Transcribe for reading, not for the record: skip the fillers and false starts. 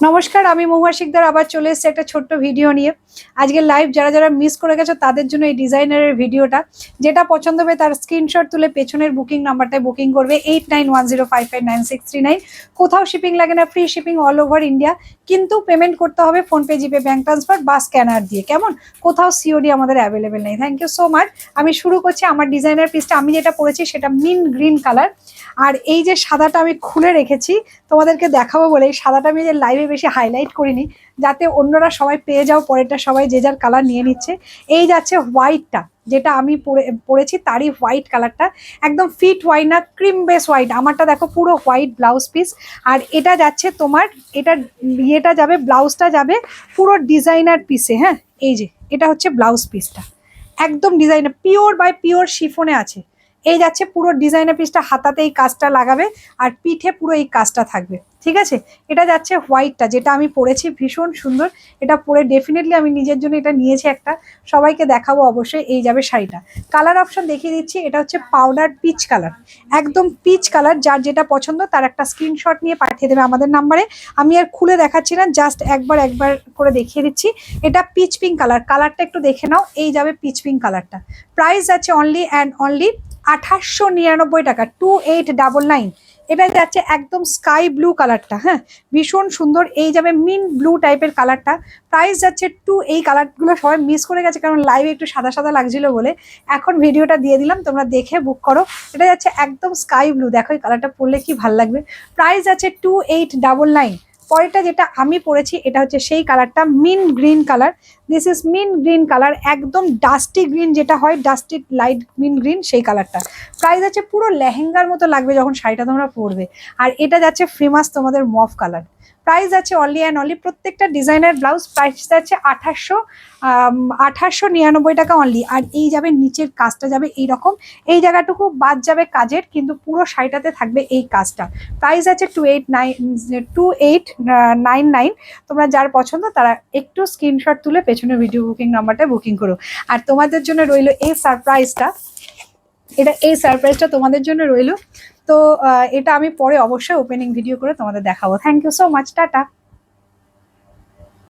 নমস্কার, আমি মহুয়া শিকদার আবার চলে এসেছি একটা ছোট্ট ভিডিও নিয়ে। আজকে লাইভ যারা যারা মিস করে গেছো তাদের জন্য এই ডিজাইনারের ভিডিওটা। যেটা পছন্দ হবে তার স্ক্রিনশট তুলে পেছনের বুকিং নাম্বারটায় বুকিং করবে 8910559639। কোথাও শিপিং লাগে না, free shipping all over India. কিন্তু পেমেন্ট করতে হবে ফোনপে, জিপে, ব্যাঙ্ক ট্রান্সফার বা স্ক্যানার দিয়ে। কেমন? কোথাও সিওডি আমাদের অ্যাভেলেবেল নেই। Thank you so much. আমি শুরু করছি আমার ডিজাইনার পিসটা। আমি যেটা পরেছি সেটা মিন্ট গ্রিন কালার। আর এই যে সাদাটা আমি খুলে রেখেছি তোমাদেরকে দেখাবো বলে, এই সাদাটা আমি যে লাইভে বেশি হাইলাইট করিনি, যাতে অন্যরা সবাই পেয়ে যাও। পরেরটা সবাই যে যার কালার নিয়ে নিচ্ছে। এই যাচ্ছে হোয়াইটটা, যেটা আমি পরেছি তারই হোয়াইট কালারটা। একদম ফিট হোয়াইট না, ক্রিম বেস হোয়াইট। আমারটা দেখো পুরো হোয়াইট ব্লাউজ পিস। আর এটা যাচ্ছে তোমার, এটা ইয়েটা যাবে, ব্লাউজটা যাবে পুরো ডিজাইনার পিসে। হ্যাঁ, এই যে এটা হচ্ছে ব্লাউজ পিসটা, একদম ডিজাইনার, পিওর বাই পিওর শিফনে আছে। এই যাচ্ছে পুরো ডিজাইনার পিসটা, হাতাতে এই কাজটা লাগাবে আর পিঠে পুরো এই কাজটা থাকবে। ঠিক আছে, এটা যাচ্ছে হোয়াইটটা, যেটা আমি পরেছি, ভীষণ সুন্দর। এটা পরে ডেফিনেটলি আমি নিজের জন্য এটা নিয়েছি একটা, সবাইকে দেখাবো অবশ্যই। এই যাবে শাড়িটা। কালার অপশন দেখিয়ে দিচ্ছি, এটা হচ্ছে পাউডার পিচ কালার, একদম পিচ কালার। যার যেটা পছন্দ তার একটা স্ক্রিনশট নিয়ে পাঠিয়ে দেবে আমাদের নাম্বারে। আমি আর খুলে দেখাচ্ছি না, জাস্ট একবার করে দেখিয়ে দিচ্ছি। এটা পিচ পিঙ্ক কালার, কালারটা একটু দেখে নাও। এই যাবে পিচ পিঙ্ক কালারটা। প্রাইস আছে অনলি অ্যান্ড অনলি 2899 টাকা, 2899। এটা যাচ্ছে একদম স্কাই ব্লু কালারটা। হ্যাঁ, ভীষণ সুন্দর। এই যাবে মিন্ট ব্লু টাইপের কালারটা। প্রাইস যাচ্ছে এই কালারগুলো সবাই মিস করে গেছে, কারণ লাইভে একটু সাদা সাদা লাগছিল বলে এখন ভিডিওটা দিয়ে দিলাম, তোমরা দেখে বুক করো। এটা যাচ্ছে একদম স্কাই ব্লু, দেখো এই কালারটা পরলে কি ভাল লাগবে। প্রাইস আছে 2899। পরেরটা যেটা আমি পরেছি এটা হচ্ছে সেই কালারটা, mint green colour. This is meant green colour, একদম ডাস্টি গ্রিন যেটা হয়, ডাস্টি লাইট মিন্ট গ্রিন, সেই কালারটা। প্রাইস আছে পুরো লেহেঙ্গার মতো লাগবে যখন শাড়িটা তোমরা পরবে। আর এটা যাচ্ছে ফেমাস তোমাদের মফ কালার। প্রাইস আছে অনলি অ্যান্ড অনলি, প্রত্যেকটা ডিজাইনার ব্লাউজ প্রাইস যাচ্ছে 2899 টাকা অনলি। আর এই যাবে নিচের কাজটা যাবে এইরকম, এই জায়গাটুকু বাদ যাবে কাজের, কিন্তু পুরো শাড়িটাতে থাকবে এই কাজটা। প্রাইস আছে 2899। তোমরা যার পছন্দ তারা একটু স্ক্রিনশট তুলে পেছনে ভিডিও বুকিং নাম্বারটা বুকিং করো। আর তোমাদের জন্য রইলো এই সারপ্রাইজটা, এই সারপ্রাইজটা তোমাদের জন্য রইলো। তো এটা আমি পরে অবশ্যই ওপেনিং ভিডিও করে তোমাদের দেখাবো। Thank you so much, tata.